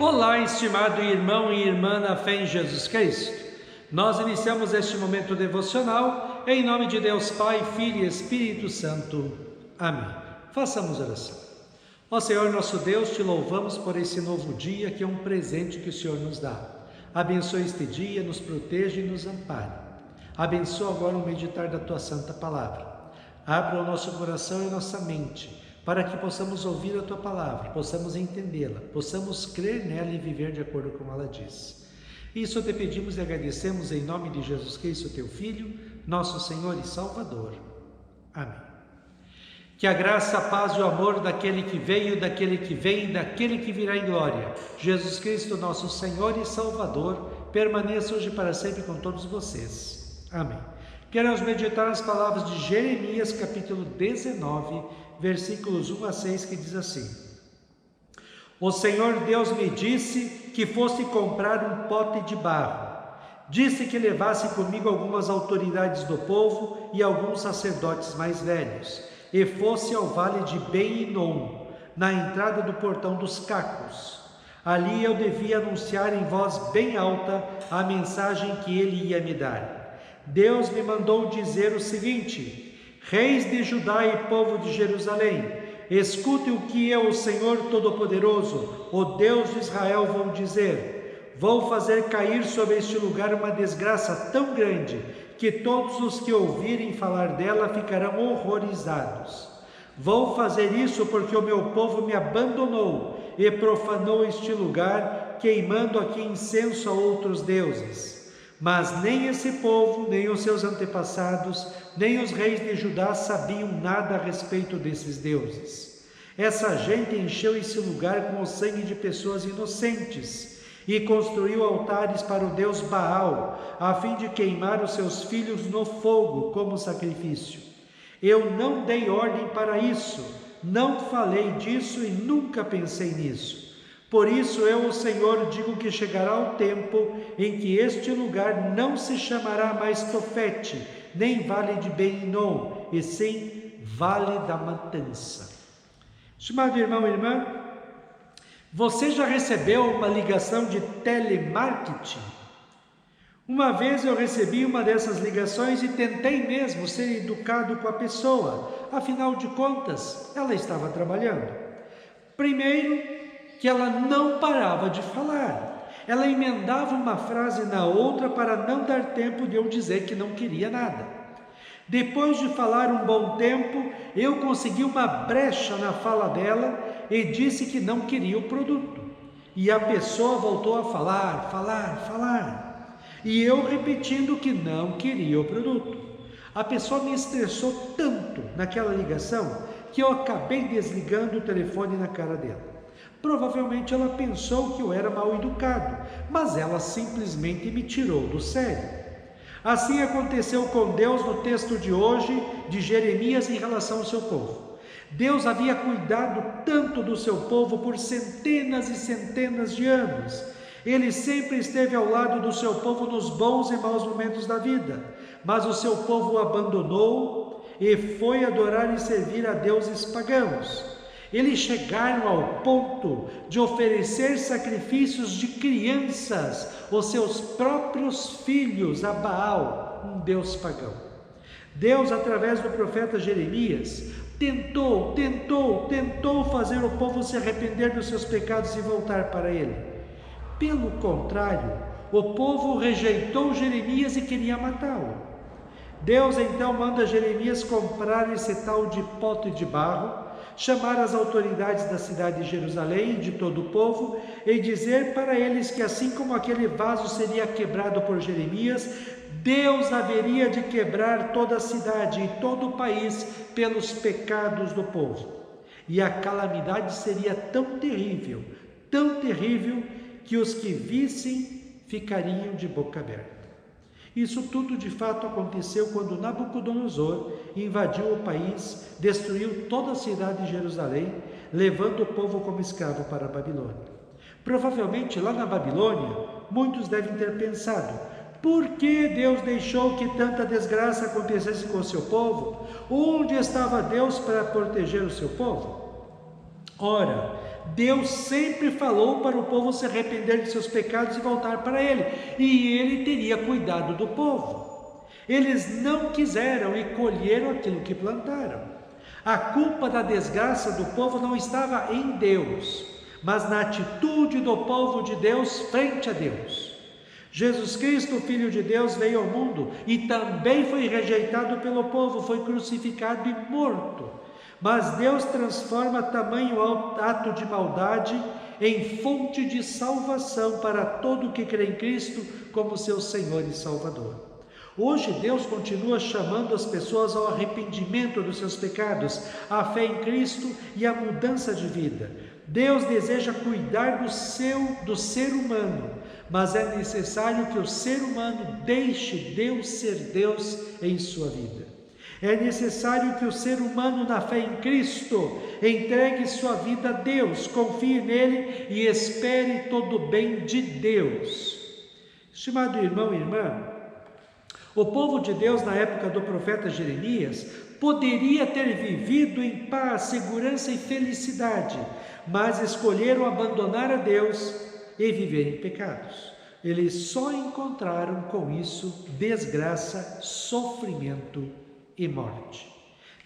Olá, estimado irmão e irmã na fé em Jesus Cristo. Nós iniciamos este momento devocional em nome de Deus Pai, Filho e Espírito Santo. Amém. Façamos oração. Ó Senhor nosso Deus, te louvamos por esse novo dia que é um presente que o Senhor nos dá. Abençoe este dia, nos proteja e nos ampare. Abençoa agora o meditar da Tua Santa Palavra. Abra o nosso coração e a nossa mente, para que possamos ouvir a Tua Palavra, possamos entendê-la, possamos crer nela e viver de acordo com ela diz. Isso te pedimos e agradecemos em nome de Jesus Cristo, Teu Filho, nosso Senhor e Salvador. Amém. Que a graça, a paz e o amor daquele que veio, daquele que vem e daquele que virá em glória, Jesus Cristo, nosso Senhor e Salvador, permaneça hoje e para sempre com todos vocês. Amém. Queremos meditar nas palavras de Jeremias, capítulo 19, versículos 1 a 6, que diz assim: O Senhor Deus me disse que fosse comprar um pote de barro. Disse que levasse comigo algumas autoridades do povo e alguns sacerdotes mais velhos, e fosse ao vale de Ben-Hinom, na entrada do portão dos cacos. Ali eu devia anunciar em voz bem alta a mensagem que ele ia me dar. Deus me mandou dizer o seguinte: Reis de Judá e povo de Jerusalém, escute o que eu, o Senhor Todo-Poderoso, o Deus de Israel, vou dizer. Vou fazer cair sobre este lugar uma desgraça tão grande, que todos os que ouvirem falar dela ficarão horrorizados. Vou fazer isso porque o meu povo me abandonou e profanou este lugar, queimando aqui incenso a outros deuses. Mas nem esse povo, nem os seus antepassados, nem os reis de Judá sabiam nada a respeito desses deuses. Essa gente encheu esse lugar com o sangue de pessoas inocentes e construiu altares para o deus Baal, a fim de queimar os seus filhos no fogo como sacrifício. Eu não dei ordem para isso, não falei disso e nunca pensei nisso. Por isso eu, o Senhor, digo que chegará o tempo em que este lugar não se chamará mais Tofete, nem Vale de Ben-Hinom, e sim Vale da Matança. Estimado irmão e irmã, você já recebeu uma ligação de telemarketing? Uma vez eu recebi uma dessas ligações e tentei mesmo ser educado com a pessoa, afinal de contas, ela estava trabalhando. Primeiro, que ela não parava de falar. Ela emendava uma frase na outra para não dar tempo de eu dizer que não queria nada. Depois de falar um bom tempo, eu consegui uma brecha na fala dela e disse que não queria o produto. E a pessoa voltou a falar. E eu repetindo que não queria o produto. A pessoa me estressou tanto naquela ligação que eu acabei desligando o telefone na cara dela. Provavelmente ela pensou que eu era mal educado, mas ela simplesmente me tirou do sério. Assim aconteceu com Deus no texto de hoje, de Jeremias, em relação ao seu povo. Deus havia cuidado tanto do seu povo por centenas e centenas de anos. Ele sempre esteve ao lado do seu povo nos bons e maus momentos da vida, mas o seu povo o abandonou e foi adorar e servir a deuses pagãos. Eles chegaram ao ponto de oferecer sacrifícios de crianças, os seus próprios filhos, a Baal, um deus pagão. Deus, através do profeta Jeremias, tentou fazer o povo se arrepender dos seus pecados e voltar para ele. Pelo contrário, o povo rejeitou Jeremias e queria matá-lo. Deus então manda Jeremias comprar esse tal de pote de barro, chamar as autoridades da cidade de Jerusalém e de todo o povo e dizer para eles que assim como aquele vaso seria quebrado por Jeremias, Deus haveria de quebrar toda a cidade e todo o país pelos pecados do povo. E a calamidade seria tão terrível, que os que vissem ficariam de boca aberta. Isso tudo de fato aconteceu quando Nabucodonosor invadiu o país, destruiu toda a cidade de Jerusalém, levando o povo como escravo para a Babilônia. Provavelmente lá na Babilônia, muitos devem ter pensado: por que Deus deixou que tanta desgraça acontecesse com o seu povo? Onde estava Deus para proteger o seu povo? Ora, Deus sempre falou para o povo se arrepender de seus pecados e voltar para Ele, e Ele teria cuidado do povo. Eles não quiseram e colheram aquilo que plantaram. A culpa da desgraça do povo não estava em Deus, mas na atitude do povo de Deus frente a Deus. Jesus Cristo, o Filho de Deus, veio ao mundo e também foi rejeitado pelo povo, foi crucificado e morto. Mas Deus transforma tamanho ato de maldade em fonte de salvação para todo que crê em Cristo como seu Senhor e Salvador. Hoje Deus continua chamando as pessoas ao arrependimento dos seus pecados, à fé em Cristo e à mudança de vida. Deus deseja cuidar do ser humano, mas é necessário que o ser humano deixe Deus ser Deus em sua vida. É necessário que o ser humano, na fé em Cristo, entregue sua vida a Deus, confie nele e espere todo o bem de Deus. Estimado irmão e irmã, o povo de Deus na época do profeta Jeremias poderia ter vivido em paz, segurança e felicidade, mas escolheram abandonar a Deus e viver em pecados. Eles só encontraram com isso desgraça, sofrimento e morte.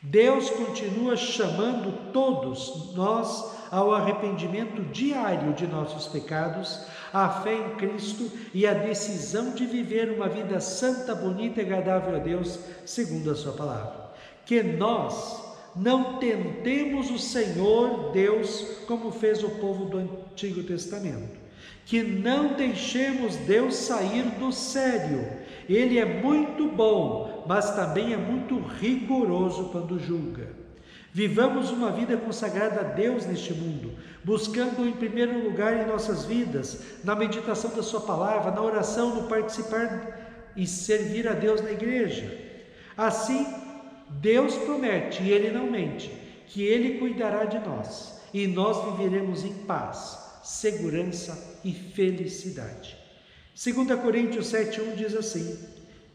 Deus continua chamando todos nós ao arrependimento diário de nossos pecados, à fé em Cristo e à decisão de viver uma vida santa, bonita e agradável a Deus, segundo a sua palavra. Que nós não tentemos o Senhor Deus como fez o povo do Antigo Testamento. Que não deixemos Deus sair do sério. Ele é muito bom, mas também é muito rigoroso quando julga. Vivamos uma vida consagrada a Deus neste mundo, buscando em primeiro lugar em nossas vidas, na meditação da sua palavra, na oração, no participar e servir a Deus na igreja. Assim, Deus promete, e Ele não mente, que Ele cuidará de nós, e nós viveremos em paz, segurança e felicidade. 2 Coríntios 7:1 diz assim: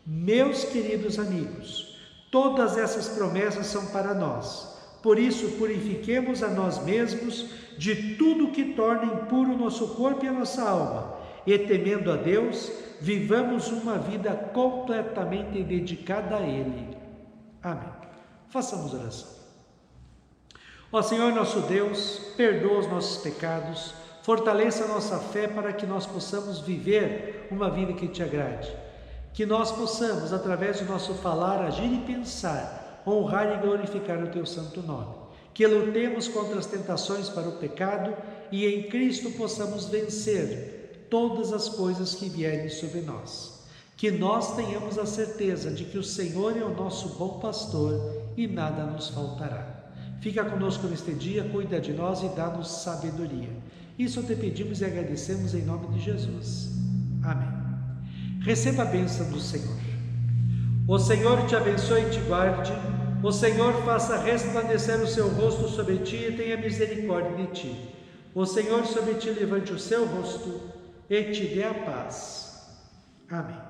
meus queridos amigos, todas essas promessas são para nós, por isso purifiquemos a nós mesmos de tudo que torna impuro o nosso corpo e a nossa alma, e temendo a Deus, vivamos uma vida completamente dedicada a Ele. Amém. Façamos oração. Ó Senhor nosso Deus, perdoa os nossos pecados, fortaleça a nossa fé para que nós possamos viver uma vida que te agrade. Que nós possamos, através do nosso falar, agir e pensar, honrar e glorificar o teu santo nome. Que lutemos contra as tentações para o pecado e em Cristo possamos vencer todas as coisas que vierem sobre nós. Que nós tenhamos a certeza de que o Senhor é o nosso bom pastor e nada nos faltará. Fica conosco neste dia, cuida de nós e dá-nos sabedoria. Isso te pedimos e agradecemos em nome de Jesus. Amém. Receba a bênção do Senhor. O Senhor te abençoe e te guarde. O Senhor faça resplandecer o seu rosto sobre ti e tenha misericórdia de ti. O Senhor sobre ti levante o seu rosto e te dê a paz. Amém.